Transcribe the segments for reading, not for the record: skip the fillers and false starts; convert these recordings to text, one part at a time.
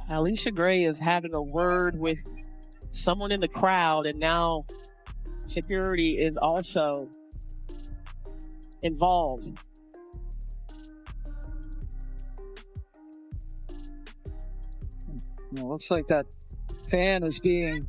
Alicia Gray is having a word with someone in the crowd, and now security is also involved. Looks like that fan is being...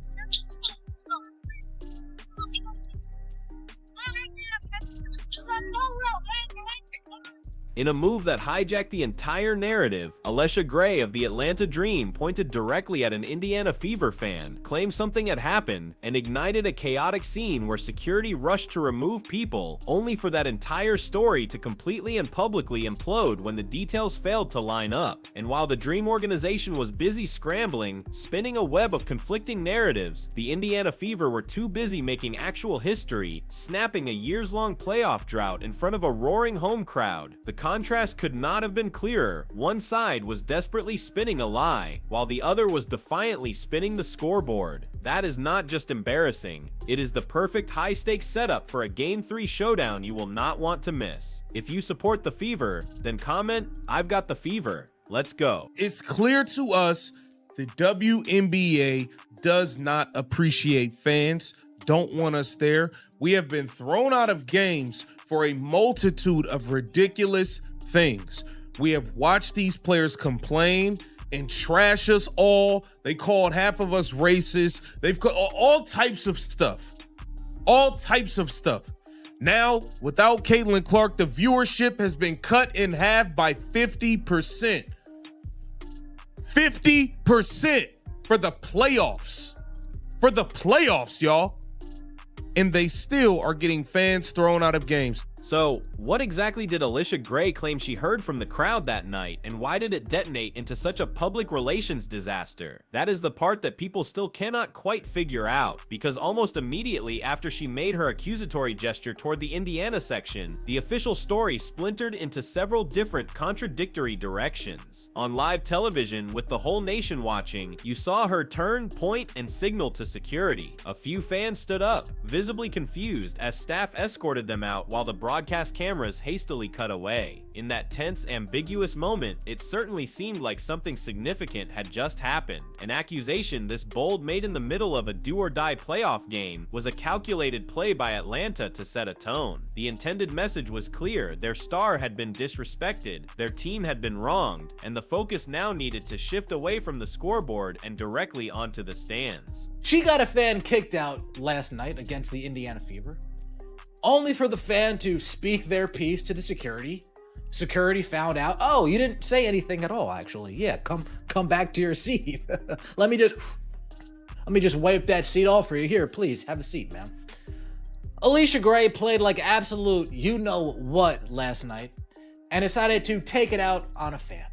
In a move that hijacked the entire narrative, Alicia Gray of the Atlanta Dream pointed directly at an Indiana Fever fan, claimed something had happened, and ignited a chaotic scene where security rushed to remove people, only for that entire story to completely and publicly implode when the details failed to line up. And while the Dream organization was busy scrambling, spinning a web of conflicting narratives, the Indiana Fever were too busy making actual history, snapping a years-long playoff drought in front of a roaring home crowd. The contrast could not have been clearer. One side was desperately spinning a lie, while the other was defiantly spinning the scoreboard. That is not just embarrassing, it is the perfect high-stakes setup for a Game 3 showdown you will not want to miss. If you support the Fever, then comment, "I've got the Fever." Let's go. It's clear to us the WNBA does not appreciate fans, don't want us there. We have been thrown out of games for a multitude of ridiculous things. We have watched these players complain and trash us all. They called half of us racist. They've called all types of stuff. All types of stuff. Now, without Caitlin Clark, the viewership has been cut in half by 50%. 50% for the playoffs. For the playoffs, y'all. And they still are getting fans thrown out of games. So, what exactly did Alicia Gray claim she heard from the crowd that night, and why did it detonate into such a public relations disaster? That is the part that people still cannot quite figure out, because almost immediately after she made her accusatory gesture toward the Indiana section, the official story splintered into several different contradictory directions. On live television, with the whole nation watching, you saw her turn, point, and signal to security. A few fans stood up, visibly confused, as staff escorted them out while the broadcast cameras hastily cut away. In that tense, ambiguous moment, it certainly seemed like something significant had just happened. An accusation this bold made in the middle of a do-or-die playoff game was a calculated play by Atlanta to set a tone. The intended message was clear: their star had been disrespected, their team had been wronged, and the focus now needed to shift away from the scoreboard and directly onto the stands. She got a fan kicked out last night against the Indiana Fever, only for the fan to speak their piece to the security. Security found out, oh, you didn't say anything at all, actually. Yeah, come back to your seat. Let me just wipe that seat off for you. Here, please, have a seat, ma'am. Alicia Gray played like absolute you-know-what last night and decided to take it out on a fan.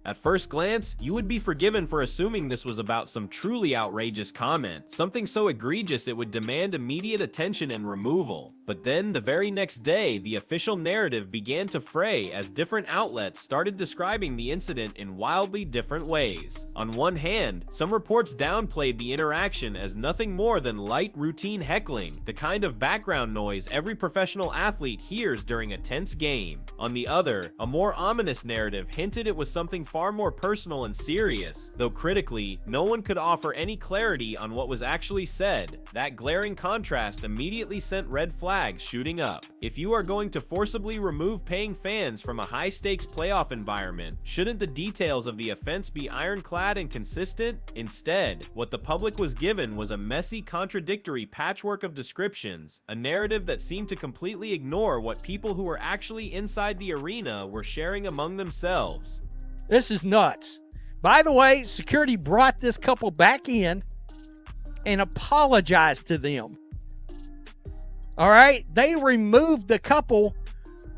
At first glance, you would be forgiven for assuming this was about some truly outrageous comment, something so egregious it would demand immediate attention and removal. But then, the very next day, the official narrative began to fray as different outlets started describing the incident in wildly different ways. On one hand, some reports downplayed the interaction as nothing more than light, routine heckling, the kind of background noise every professional athlete hears during a tense game. On the other, a more ominous narrative hinted it was something far more personal and serious, though critically, no one could offer any clarity on what was actually said. That glaring contrast immediately sent red flags shooting up. If you are going to forcibly remove paying fans from a high-stakes playoff environment, shouldn't the details of the offense be ironclad and consistent? Instead, what the public was given was a messy, contradictory patchwork of descriptions, a narrative that seemed to completely ignore what people who were actually inside the arena were sharing among themselves. This is nuts. By the way, security brought this couple back in and apologized to them. All right? They removed the couple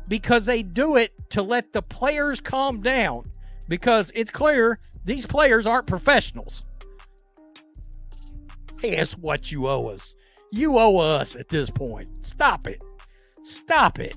because they do it to let the players calm down, because it's clear these players aren't professionals. Hey, that's what you owe us. You owe us at this point. Stop it. Stop it.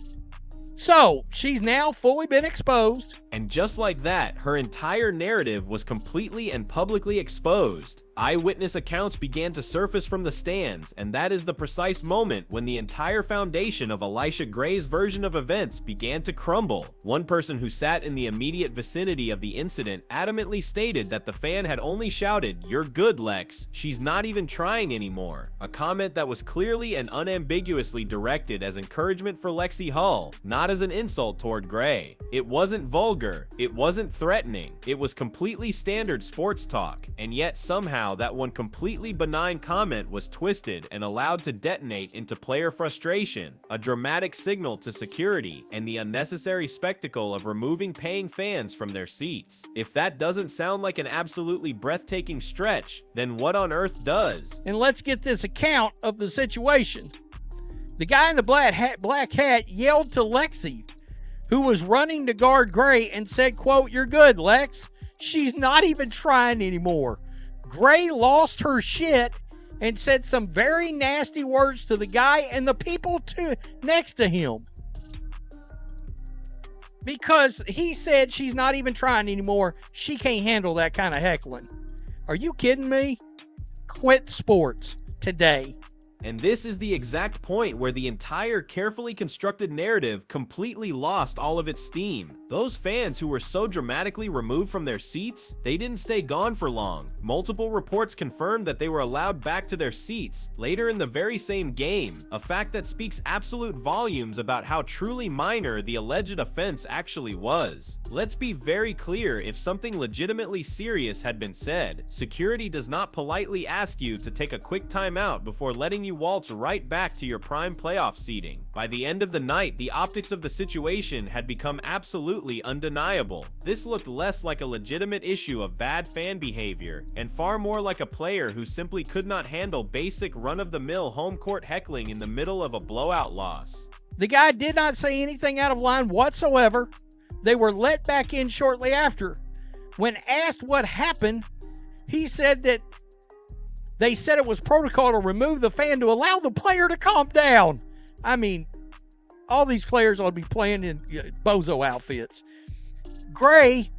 So, she's now fully been exposed. And just like that, her entire narrative was completely and publicly exposed. Eyewitness accounts began to surface from the stands, and that is the precise moment when the entire foundation of Elisha Gray's version of events began to crumble. One person who sat in the immediate vicinity of the incident adamantly stated that the fan had only shouted, "You're good, Lex. She's not even trying anymore." A comment that was clearly and unambiguously directed as encouragement for Lexi Hull, not as an insult toward Gray. It wasn't vulgar, it wasn't threatening, it was completely standard sports talk, and yet somehow that one completely benign comment was twisted and allowed to detonate into player frustration, a dramatic signal to security, and the unnecessary spectacle of removing paying fans from their seats. If that doesn't sound like an absolutely breathtaking stretch, then what on earth does? And let's get this account of the situation. The guy in the black hat yelled to Lexi, who was running to guard Gray, and said, quote, "You're good, Lex. She's not even trying anymore." Gray lost her shit and said some very nasty words to the guy and the people next to him. Because he said she's not even trying anymore. She can't handle that kind of heckling. Are you kidding me? Quit sports today. And this is the exact point where the entire carefully constructed narrative completely lost all of its steam. Those fans who were so dramatically removed from their seats, they didn't stay gone for long. Multiple reports confirmed that they were allowed back to their seats later in the very same game, a fact that speaks absolute volumes about how truly minor the alleged offense actually was. Let's be very clear, if something legitimately serious had been said, security does not politely ask you to take a quick timeout before letting you waltz right back to your prime playoff seating. By the end of the night, the optics of the situation had become absolutely undeniable. This looked less like a legitimate issue of bad fan behavior, and far more like a player who simply could not handle basic run-of-the-mill home court heckling in the middle of a blowout loss. The guy did not say anything out of line whatsoever. They were let back in shortly after. When asked what happened, he said that they said it was protocol to remove the fan to allow the player to calm down. I mean, all these players ought to be playing in bozo outfits. Gray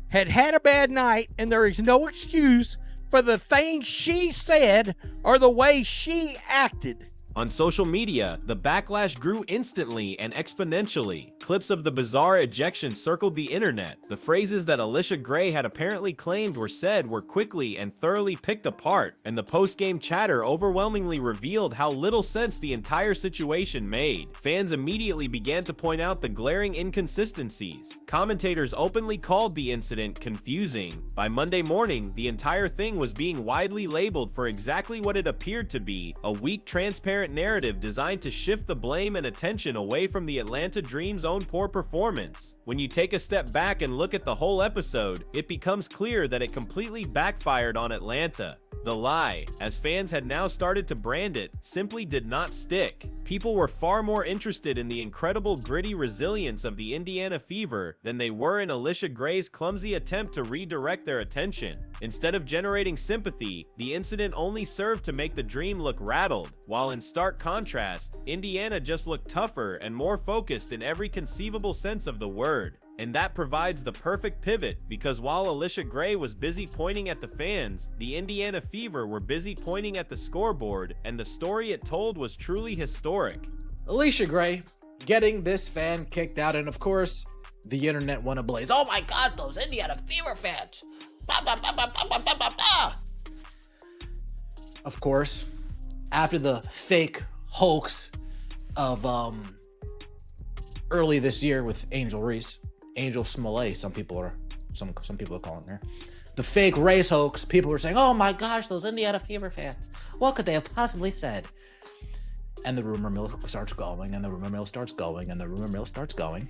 had had a bad night, and there is no excuse for the things she said or the way she acted. On social media, the backlash grew instantly and exponentially. Clips of the bizarre ejection circled the internet. The phrases that Elisha Gray had apparently claimed were said were quickly and thoroughly picked apart, and the post-game chatter overwhelmingly revealed how little sense the entire situation made. Fans immediately began to point out the glaring inconsistencies. Commentators openly called the incident confusing. By Monday morning, the entire thing was being widely labeled for exactly what it appeared to be, a weak, transparent narrative designed to shift the blame and attention away from the Atlanta Dream's own poor performance. When you take a step back and look at the whole episode, it becomes clear that it completely backfired on Atlanta. The lie, as fans had now started to brand it, simply did not stick. People were far more interested in the incredible gritty resilience of the Indiana Fever than they were in Elisha Gray's clumsy attempt to redirect their attention. Instead of generating sympathy, the incident only served to make the Dream look rattled, while in stark contrast, Indiana just looked tougher and more focused in every conceivable sense of the word. And that provides the perfect pivot, because while Elisha Gray was busy pointing at the fans, the Indiana Fever were busy pointing at the scoreboard, and the story it told was truly historic. Elisha Gray getting this fan kicked out, and of course, the internet went ablaze. Oh my God, those Indiana Fever fans! Bah, bah, bah, bah, bah, bah, bah, bah. Of course, after the fake hoax of early this year with Angel Reese, Angel Smollett, some people are calling her. The fake race hoax, people were saying, oh my gosh, those Indiana Fever fans. What could they have possibly said? And the rumor mill starts going, and the rumor mill starts going, and the rumor mill starts going.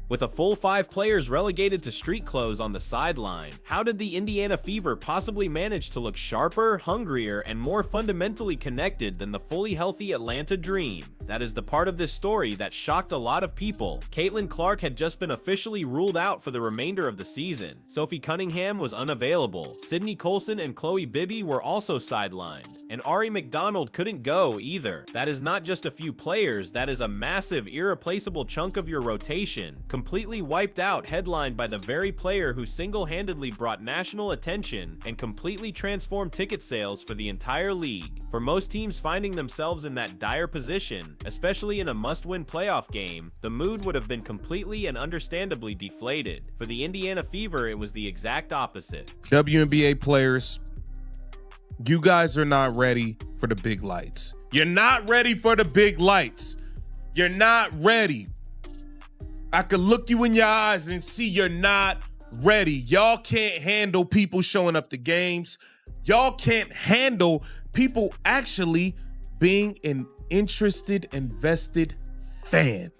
With a full 5 players relegated to street clothes on the sideline, how did the Indiana Fever possibly manage to look sharper, hungrier, and more fundamentally connected than the fully healthy Atlanta Dream? That is the part of this story that shocked a lot of people. Caitlin Clark had just been officially ruled out for the remainder of the season. Sophie Cunningham was unavailable. Sydney Colson and Chloe Bibby were also sidelined. And Ari McDonald couldn't go either. That is not just a few players, that is a massive, irreplaceable chunk of your rotation, completely wiped out, headlined by the very player who single-handedly brought national attention and completely transformed ticket sales for the entire league. For most teams finding themselves in that dire position, especially in a must-win playoff game, the mood would have been completely and understandably deflated. For the Indiana Fever, it was the exact opposite. WNBA players, you guys are not ready for the big lights. You're not ready for the big lights. You're not ready. I could look you in your eyes and see you're not ready. Y'all can't handle people showing up to games. Y'all can't handle people actually being an interested, invested fan.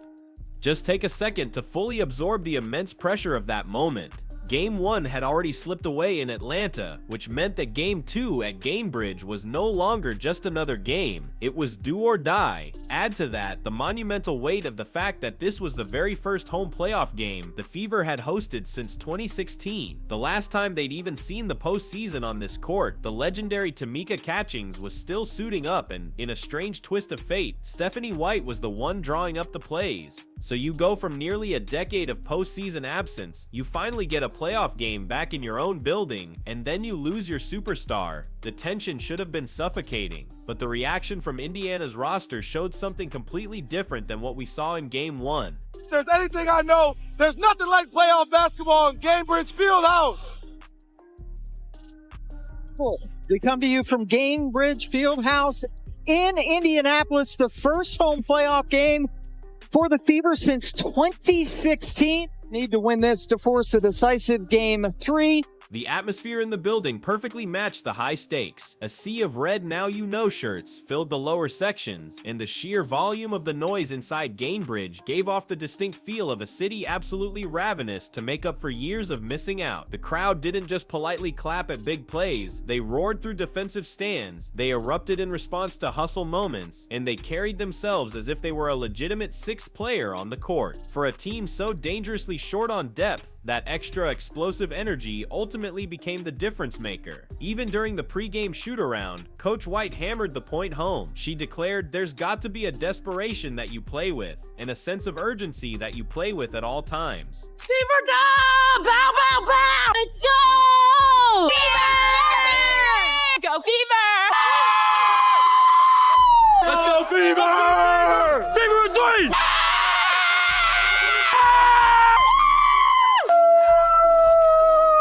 Just take a second to fully absorb the immense pressure of that moment. Game 1 had already slipped away in Atlanta, which meant that Game 2 at Gainbridge was no longer just another game. It was do or die. Add to that the monumental weight of the fact that this was the very first home playoff game the Fever had hosted since 2016. The last time they'd even seen the postseason on this court, the legendary Tamika Catchings was still suiting up, and in a strange twist of fate, Stephanie White was the one drawing up the plays. So you go from nearly a decade of postseason absence, you finally get a playoff game back in your own building, and then you lose your superstar. The tension should have been suffocating, but the reaction from Indiana's roster showed something completely different than what we saw in Game 1. If there's anything I know, there's nothing like playoff basketball in Gainbridge Fieldhouse. We come to you from Gainbridge Fieldhouse in Indianapolis, the first home playoff game for the Fever since 2016. Need to win this to force a decisive Game 3. The atmosphere in the building perfectly matched the high stakes. A sea of red Now You Know shirts filled the lower sections, and the sheer volume of the noise inside Gainbridge gave off the distinct feel of a city absolutely ravenous to make up for years of missing out. The crowd didn't just politely clap at big plays, they roared through defensive stands, they erupted in response to hustle moments, and they carried themselves as if they were a legitimate sixth player on the court. For a team so dangerously short on depth, that extra explosive energy ultimately became the difference maker. Even during the pregame shoot-around, Coach White hammered the point home. She declared, "There's got to be a desperation that you play with, and a sense of urgency that you play with at all times." Fever, go! Bow, bow, bow! Let's go! Fever! Go, Fever! Let's go, Fever! Fever in 3!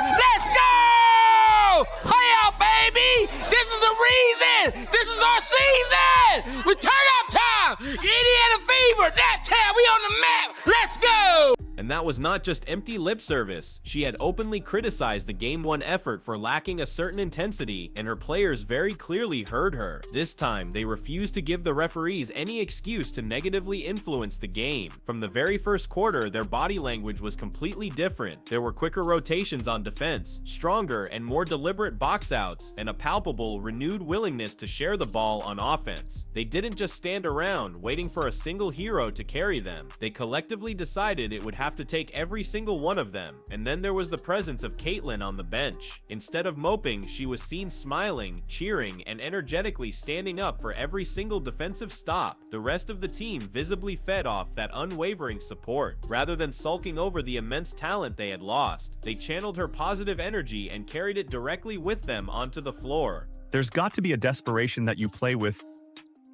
Let's go! Playoff, baby! This is the reason! This is our season! Return up time! Indiana Fever! That time we on the map! Let's go! And that was not just empty lip service. She had openly criticized the Game 1 effort for lacking a certain intensity, and her players very clearly heard her. This time, they refused to give the referees any excuse to negatively influence the game. From the very first quarter, their body language was completely different. There were quicker rotations on defense, stronger and more deliberate box outs, and a palpable, renewed willingness to share the ball on offense. They didn't just stand around, waiting for a single hero to carry them. They collectively decided it would have to take every single one of them. And then there was the presence of Caitlin on the bench. Instead of moping, she was seen smiling, cheering, and energetically standing up for every single defensive stop. The rest of the team visibly fed off that unwavering support. Rather than sulking over the immense talent they had lost, they channeled her positive energy and carried it directly with them onto the floor. There's got to be a desperation that you play with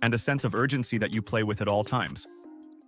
and a sense of urgency that you play with at all times.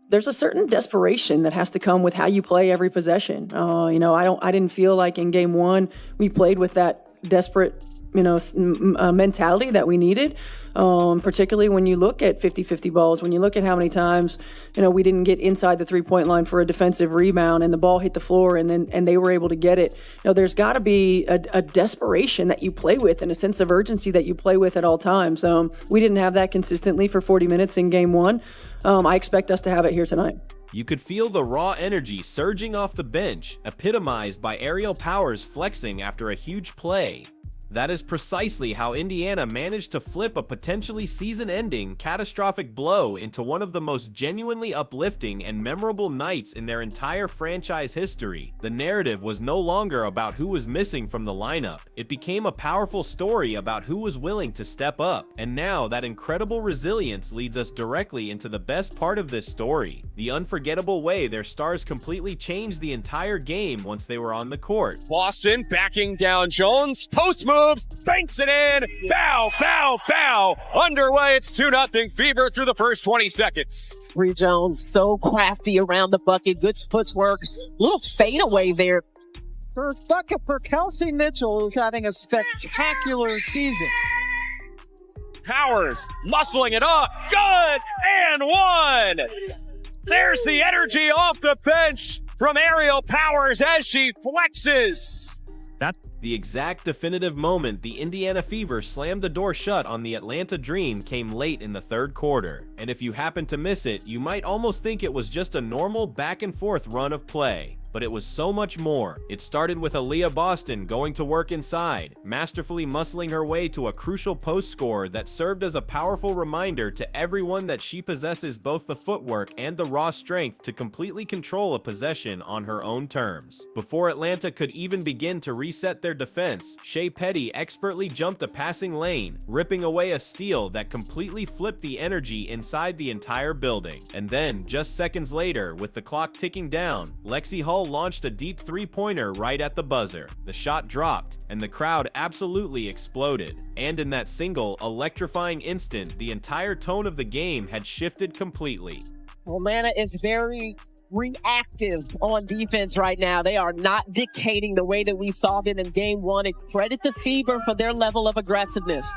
There's a certain desperation that has to come with how you play every possession. I didn't feel like in Game 1 we played with that desperate, mentality that we needed. Particularly when you look at 50-50 balls, when you look at how many times, we didn't get inside the three-point line for a defensive rebound and the ball hit the floor and they were able to get it. There's got to be a desperation that you play with and a sense of urgency that you play with at all times. We didn't have that consistently for 40 minutes in Game 1. I expect us to have it here tonight. You could feel the raw energy surging off the bench, epitomized by Aerial Powers flexing after a huge play. That is precisely how Indiana managed to flip a potentially season-ending, catastrophic blow into one of the most genuinely uplifting and memorable nights in their entire franchise history. The narrative was no longer about who was missing from the lineup. It became a powerful story about who was willing to step up. And now, that incredible resilience leads us directly into the best part of this story: the unforgettable way their stars completely changed the entire game once they were on the court. Boston backing down Jones, post moves, banks it in, bow, bow, bow. Underway, it's 2-0 Fever through the first 20 seconds. Bree Jones, so crafty around the bucket, good footwork, little fadeaway there. First bucket for Kelsey Mitchell, who's having a spectacular season. Powers muscling it up, good, and one. There's the energy off the bench from Ariel Powers as she flexes. The exact definitive moment the Indiana Fever slammed the door shut on the Atlanta Dream came late in the third quarter, and if you happen to miss it, you might almost think it was just a normal back-and-forth run of play. But it was so much more. It started with Aaliyah Boston going to work inside, masterfully muscling her way to a crucial post score that served as a powerful reminder to everyone that she possesses both the footwork and the raw strength to completely control a possession on her own terms. Before Atlanta could even begin to reset their defense, Shea Petty expertly jumped a passing lane, ripping away a steal that completely flipped the energy inside the entire building. And then, just seconds later, with the clock ticking down, Lexi Hull launched a deep three-pointer right at the buzzer. The shot dropped, and the crowd absolutely exploded. And in that single, electrifying instant, the entire tone of the game had shifted completely. Atlanta is very reactive on defense right now. They are not dictating the way that we saw them in game one, and credit the Fever for their level of aggressiveness.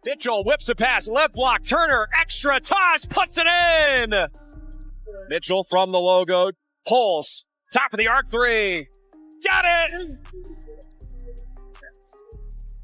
Mitchell whips a pass, left block, Turner, extra, Taj puts it in! Mitchell from the logo, pulls. Top of the arc three. Got it!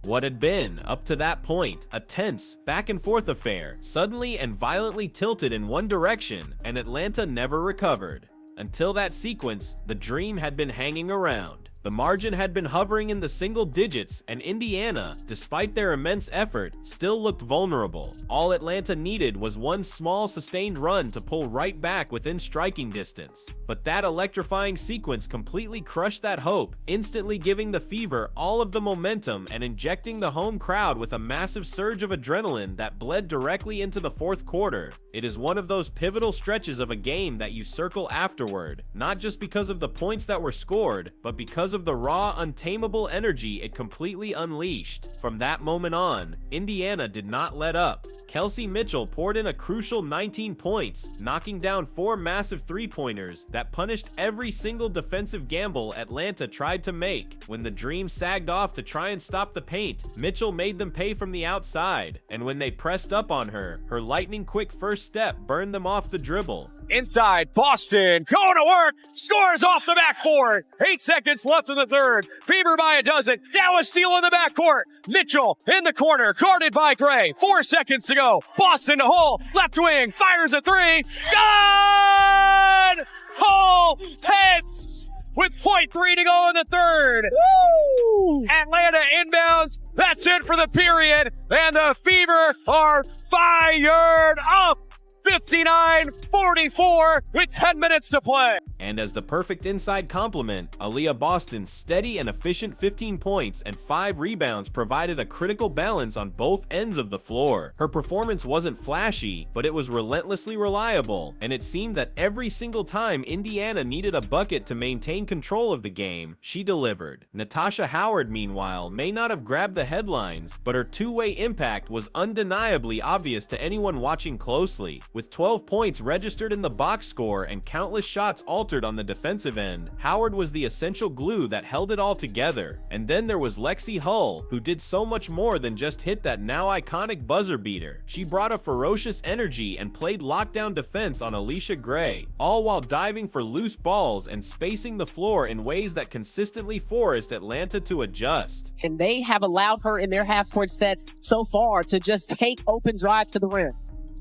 What had been, up to that point, a tense, back-and-forth affair suddenly and violently tilted in one direction, and Atlanta never recovered. Until that sequence, the Dream had been hanging around. The margin had been hovering in the single digits, and Indiana, despite their immense effort, still looked vulnerable. All Atlanta needed was one small sustained run to pull right back within striking distance. But that electrifying sequence completely crushed that hope, instantly giving the Fever all of the momentum and injecting the home crowd with a massive surge of adrenaline that bled directly into the fourth quarter. It is one of those pivotal stretches of a game that you circle afterward, not just because of the points that were scored, but because of the raw, untamable energy it completely unleashed. From that moment on, Indiana did not let up. Kelsey Mitchell poured in a crucial 19 points, knocking down 4 massive three-pointers that punished every single defensive gamble Atlanta tried to make. When the Dream sagged off to try and stop the paint, Mitchell made them pay from the outside, and when they pressed up on her, her lightning-quick first step burned them off the dribble. Inside, Boston going to work, scores off the backboard. 8 seconds left in the third. Fever by a dozen. Now a steal in the backcourt. Mitchell in the corner, guarded by Gray. 4 seconds to go. Boston to Hull, left wing, fires a three. Good! Hull hits with 0.3 to go in the third. Woo! Atlanta inbounds. That's it for the period. And the Fever are fired up. 59-44 with 10 minutes to play. And as the perfect inside complement, Aaliyah Boston's steady and efficient 15 points and 5 rebounds provided a critical balance on both ends of the floor. Her performance wasn't flashy, but it was relentlessly reliable, and it seemed that every single time Indiana needed a bucket to maintain control of the game, she delivered. Natasha Howard, meanwhile, may not have grabbed the headlines, but her two-way impact was undeniably obvious to anyone watching closely. With 12 points registered in the box score and countless shots altered on the defensive end, Howard was the essential glue that held it all together. And then there was Lexi Hull, who did so much more than just hit that now iconic buzzer beater. She brought a ferocious energy and played lockdown defense on Alicia Gray, all while diving for loose balls and spacing the floor in ways that consistently forced Atlanta to adjust. And they have allowed her in their half-court sets so far to just take open drive to the rim.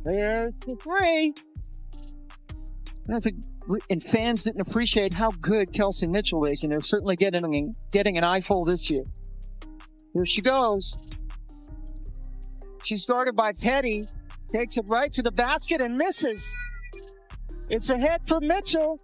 There's the three. And fans didn't appreciate how good Kelsey Mitchell is, and they're certainly getting an eyeful this year. Here she goes. She's guarded by Petty. Takes it right to the basket and misses. It's a hit for Mitchell.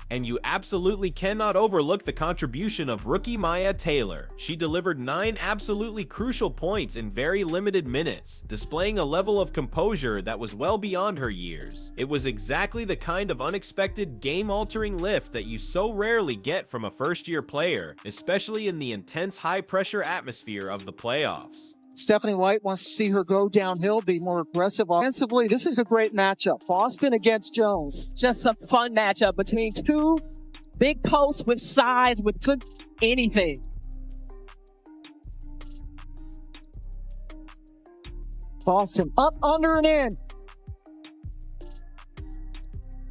And you absolutely cannot overlook the contribution of rookie Maya Taylor. She delivered 9 absolutely crucial points in very limited minutes, displaying a level of composure that was well beyond her years. It was exactly the kind of unexpected game-altering lift that you so rarely get from a first-year player, especially in the intense high-pressure atmosphere of the playoffs. Stephanie White wants to see her go downhill, be more aggressive offensively. This is a great matchup. Boston against Jones. Just a fun matchup between two big posts with size, with good anything. Boston up, under, and in.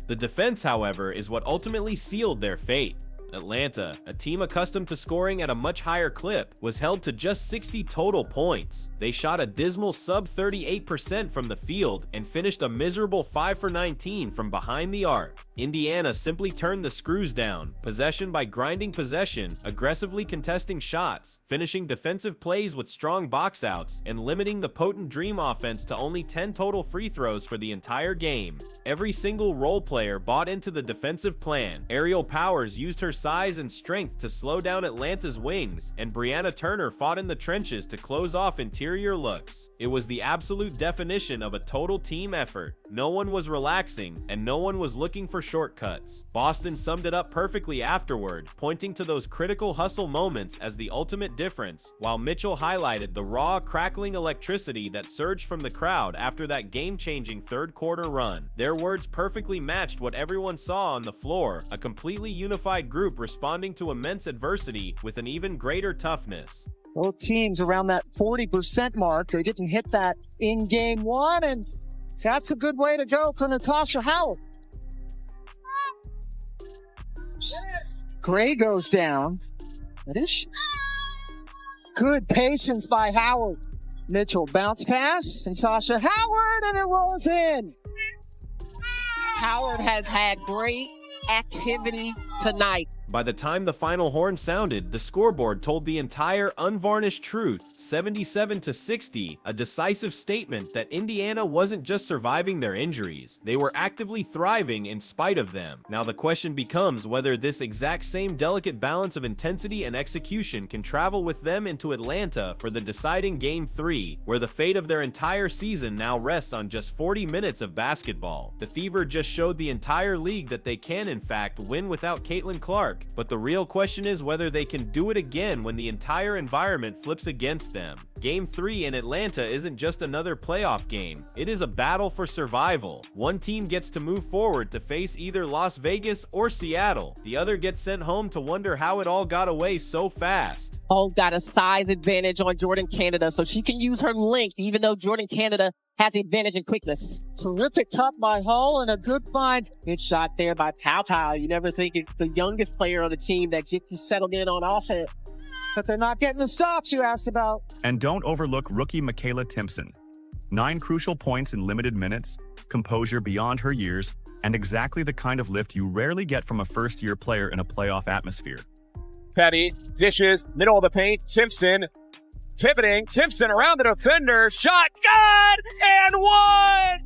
The defense, however, is what ultimately sealed their fate. Atlanta, a team accustomed to scoring at a much higher clip, was held to just 60 total points. They shot a dismal sub 38% from the field and finished a miserable 5 for 19 from behind the arc. Indiana simply turned the screws down, possession by grinding possession, aggressively contesting shots, finishing defensive plays with strong box outs, and limiting the potent Dream offense to only 10 total free throws for the entire game. Every single role player bought into the defensive plan. Aerial Powers used her size and strength to slow down Atlanta's wings, and Brianna Turner fought in the trenches to close off interior looks. It was the absolute definition of a total team effort. No one was relaxing, and no one was looking for shortcuts. Boston summed it up perfectly afterward, pointing to those critical hustle moments as the ultimate difference, while Mitchell highlighted the raw, crackling electricity that surged from the crowd after that game-changing third-quarter run. Their words perfectly matched what everyone saw on the floor, a completely unified group responding to immense adversity with an even greater toughness. Both teams around that 40% mark. They didn't hit that in game one, and that's a good way to go for Natasha Howard. Gray goes down. That is good patience by Howard. Mitchell bounce pass, Natasha Howard, and it rolls in. Howard has had great activity tonight. By the time the final horn sounded, the scoreboard told the entire unvarnished truth, 77-60, a decisive statement that Indiana wasn't just surviving their injuries, they were actively thriving in spite of them. Now the question becomes whether this exact same delicate balance of intensity and execution can travel with them into Atlanta for the deciding Game 3, where the fate of their entire season now rests on just 40 minutes of basketball. The Fever just showed the entire league that they can in fact win without Caitlin Clark, but the real question is whether they can do it again when the entire environment flips against them. Game 3 in Atlanta isn't just another playoff game, it is a battle for survival. One team gets to move forward to face either Las Vegas or Seattle. The other gets sent home to wonder how it all got away so fast. Oh, got a size advantage on Jordan Canada, so she can use her length, even though Jordan Canada has the advantage in quickness. Terrific cut by Hull and a good find. Good shot there by Pow Pow. You never think it's the youngest player on the team that gets you settled in on offense. But they're not getting the stops you asked about. And don't overlook rookie Michaela Timpson. 9 crucial points in limited minutes, composure beyond her years, and exactly the kind of lift you rarely get from a first-year player in a playoff atmosphere. Petty dishes, middle of the paint, Timpson pivoting, Timpson around the defender, shot, good, and one!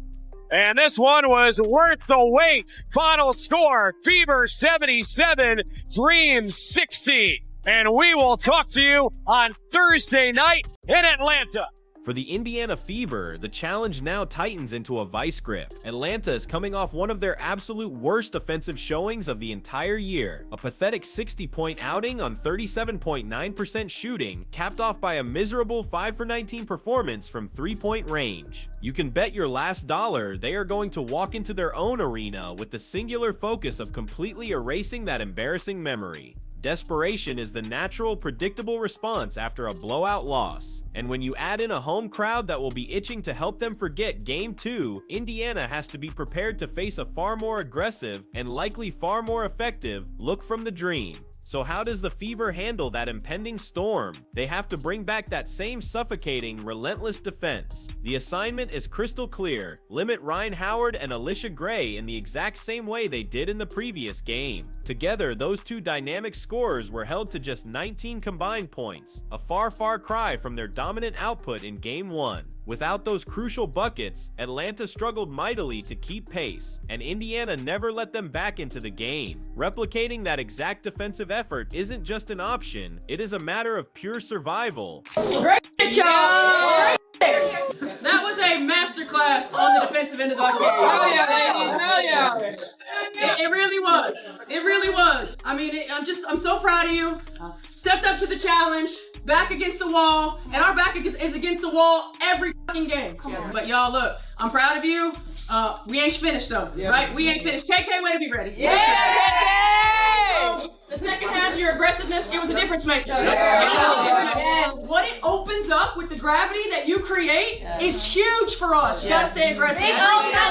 And this one was worth the wait. Final score, Fever 77, Dream 60. And we will talk to you on Thursday night in Atlanta. For the Indiana Fever, the challenge now tightens into a vice grip. Atlanta is coming off one of their absolute worst offensive showings of the entire year. A pathetic 60-point outing on 37.9% shooting, capped off by a miserable 5 for 19 performance from three-point range. You can bet your last dollar they are going to walk into their own arena with the singular focus of completely erasing that embarrassing memory. Desperation is the natural, predictable response after a blowout loss. And when you add in a home crowd that will be itching to help them forget Game 2, Indiana has to be prepared to face a far more aggressive and likely far more effective look from the Dream. So how does the Fever handle that impending storm? They have to bring back that same suffocating, relentless defense. The assignment is crystal clear. Limit Ryan Howard and Alicia Gray in the exact same way they did in the previous game. Together, those two dynamic scorers were held to just 19 combined points, a far cry from their dominant output in Game 1. Without those crucial buckets, Atlanta struggled mightily to keep pace, and Indiana never let them back into the game. Replicating that exact defensive effort isn't just an option, it is a matter of pure survival. Great job! That was a masterclass on the defensive end of the game. Hell yeah, ladies, hell yeah. It really was. It really was. I mean, I'm so proud of you. Stepped up to the challenge, back against the wall, and our back is against the wall every fucking game. But y'all, look, I'm proud of you. We ain't finished though, right? We ain't finished. KK, way to be ready. Yeah! The second half, your aggressiveness, it was a difference maker. What it opens up with the gravity that you create is huge for us. You gotta stay aggressive. Hell yeah,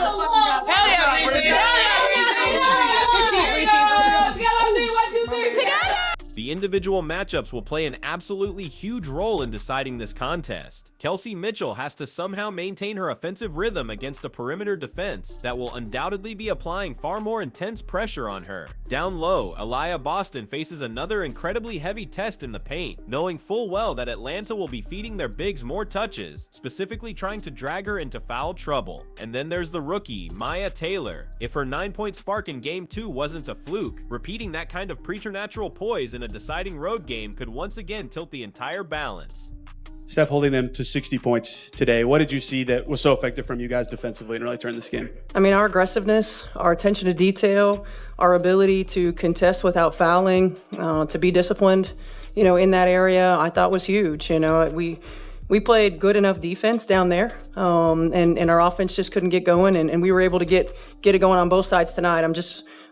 The individual matchups will play an absolutely huge role in deciding this contest. Kelsey Mitchell has to somehow maintain her offensive rhythm against a perimeter defense that will undoubtedly be applying far more intense pressure on her. Down low, Aliyah Boston faces another incredibly heavy test in the paint, knowing full well that Atlanta will be feeding their bigs more touches, specifically trying to drag her into foul trouble. And then there's the rookie, Maya Taylor. If her 9-point spark in Game 2 wasn't a fluke, repeating that kind of preternatural poise in a deciding road game could once again tilt the entire balance. Steph holding them to 60 points today. What did you see that was so effective from you guys defensively and really turned this game? I mean, our aggressiveness, our attention to detail, our ability to contest without fouling, to be disciplined, in that area, I thought was huge. We played good enough defense down there, and our offense just couldn't get going, and we were able to get it going on both sides tonight.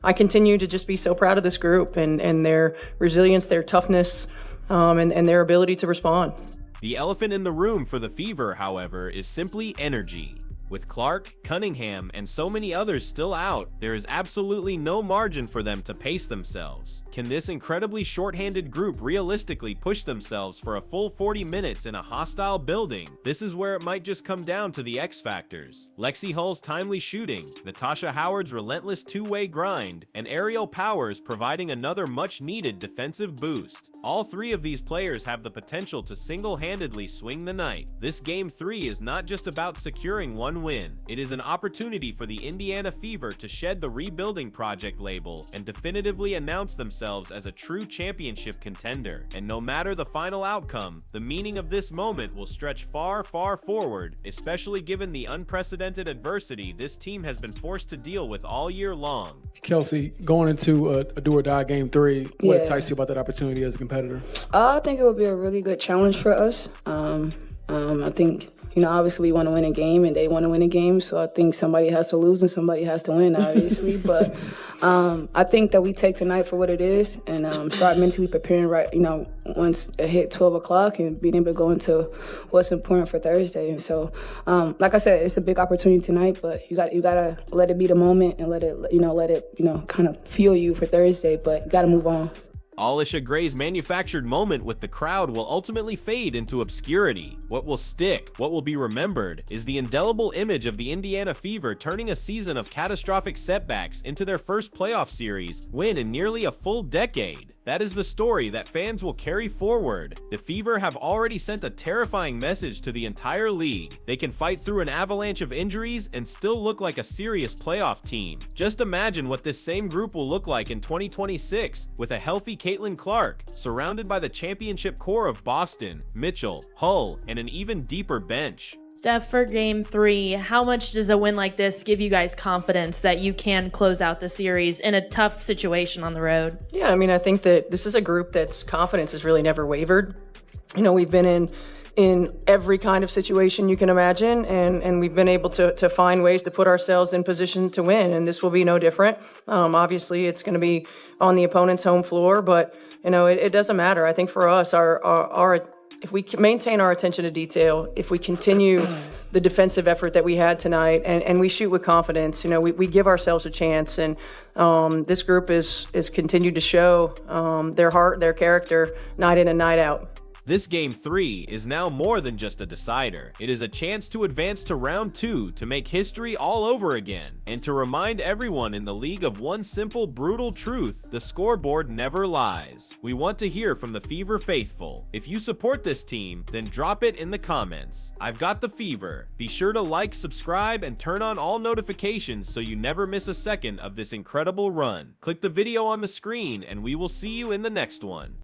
I continue to just be so proud of this group and their resilience, their toughness, and their ability to respond. The elephant in the room for the Fever, however, is simply energy. With Clark, Cunningham, and so many others still out, there is absolutely no margin for them to pace themselves. Can this incredibly shorthanded group realistically push themselves for a full 40 minutes in a hostile building? This is where it might just come down to the X factors. Lexi Hull's timely shooting, Natasha Howard's relentless two-way grind, and Ariel Powers providing another much-needed defensive boost. All three of these players have the potential to single-handedly swing the night. This Game 3 is not just about securing one win. It is an opportunity for the Indiana Fever to shed the rebuilding project label and definitively announce themselves as a true championship contender. And no matter the final outcome, the meaning of this moment will stretch far forward, especially given the unprecedented adversity this team has been forced to deal with all year long. Kelsey, going into a do-or-die Game 3, what excites you about that opportunity as a competitor? I think it would be a really good challenge for us. I think obviously we want to win a game and they want to win a game. So I think somebody has to lose and somebody has to win, obviously. But I think that we take tonight for what it is and start mentally preparing once it hit 12 o'clock and being able to go into what's important for Thursday. And so, like I said, it's a big opportunity tonight, but you got to let it be the moment and let it kind of fuel you for Thursday, but you got to move on. Alicia Gray's manufactured moment with the crowd will ultimately fade into obscurity. What will stick, what will be remembered, is the indelible image of the Indiana Fever turning a season of catastrophic setbacks into their first playoff series win in nearly a full decade. That is the story that fans will carry forward. The Fever have already sent a terrifying message to the entire league. They can fight through an avalanche of injuries and still look like a serious playoff team. Just imagine what this same group will look like in 2026 with a healthy Caitlin Clark, surrounded by the championship core of Boston, Mitchell, Hull, and an even deeper bench. Steph, for Game 3, how much does a win like this give you guys confidence that you can close out the series in a tough situation on the road? Yeah, I mean, I think that this is a group that's confidence has really never wavered. We've been in every kind of situation you can imagine, and we've been able to find ways to put ourselves in position to win, and this will be no different. Obviously, it's going to be on the opponent's home floor, but it doesn't matter. I think for us, our if we maintain our attention to detail, if we continue the defensive effort that we had tonight, and we shoot with confidence, you know, we give ourselves a chance. And this group is continued to show their heart, their character, night in and night out. This Game 3 is now more than just a decider. It is a chance to advance to Round 2 to make history all over again, and to remind everyone in the league of one simple, brutal truth: the scoreboard never lies. We want to hear from the Fever faithful. If you support this team, then drop it in the comments. I've got the Fever. Be sure to like, subscribe, and turn on all notifications so you never miss a second of this incredible run. Click the video on the screen, and we will see you in the next one.